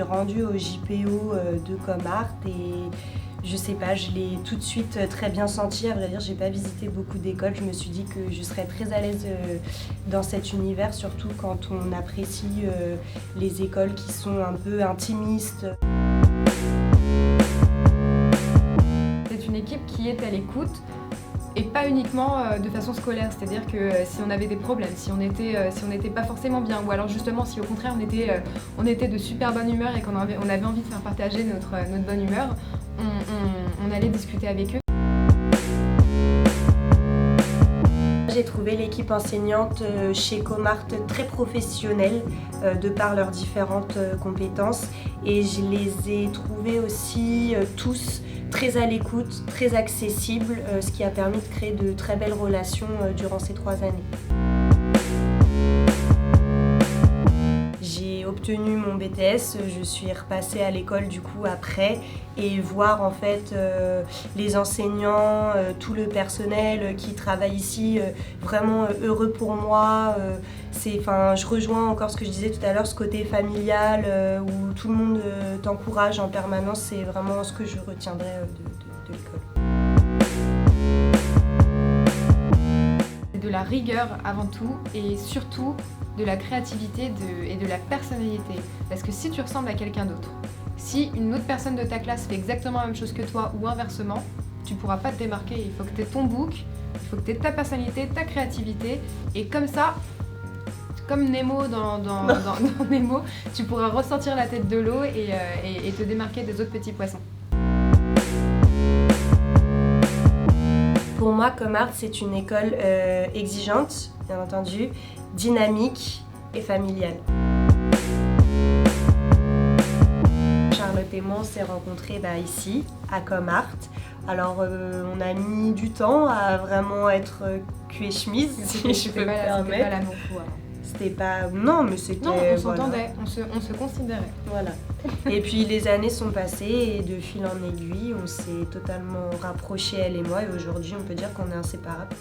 rendue au JPO de Comart et je sais pas, je l'ai tout de suite très bien senti. À vrai dire, j'ai pas visité beaucoup d'écoles. Je me suis dit que je serais très à l'aise dans cet univers, surtout quand on apprécie les écoles qui sont un peu intimistes. C'est une équipe qui est à l'écoute et pas uniquement de façon scolaire, c'est-à-dire que si on avait des problèmes, si on n'était pas forcément bien, ou alors justement si au contraire on était de super bonne humeur et qu'on avait envie de faire partager notre bonne humeur, on allait discuter avec eux. J'ai trouvé l'équipe enseignante chez Comart très professionnelle de par leurs différentes compétences et je les ai trouvés aussi tous très à l'écoute, très accessibles, ce qui a permis de créer de très belles relations durant ces 3 années. J'ai obtenu mon BTS, je suis repassée à l'école du coup après et voir en fait les enseignants, tout le personnel qui travaille ici, vraiment heureux pour moi. Je rejoins encore ce que je disais tout à l'heure, ce côté familial où tout le monde t'encourage en permanence, c'est vraiment ce que je retiendrai de l'école. C'est de la rigueur avant tout et surtout de la créativité et de la personnalité. Parce que si tu ressembles à quelqu'un d'autre, si une autre personne de ta classe fait exactement la même chose que toi ou inversement, tu ne pourras pas te démarquer. Il faut que tu aies ton book, il faut que tu aies ta personnalité, ta créativité et comme ça, comme Nemo dans Nemo, tu pourras ressortir la tête de l'eau et te démarquer des autres petits poissons. Pour moi, Comart, c'est une école exigeante, bien entendu, dynamique et familiale. Charlotte et moi, on s'est rencontrés ici, à Comart. Alors, on a mis du temps à vraiment être cul et chemise, si je peux me permettre. C'était pas l'amour fou, alors. C'était pas... Non, mais c'était... Non, on s'entendait, voilà. on se considérait. Voilà. Et puis les années sont passées et de fil en aiguille, on s'est totalement rapprochés, elle et moi, et aujourd'hui on peut dire qu'on est inséparables.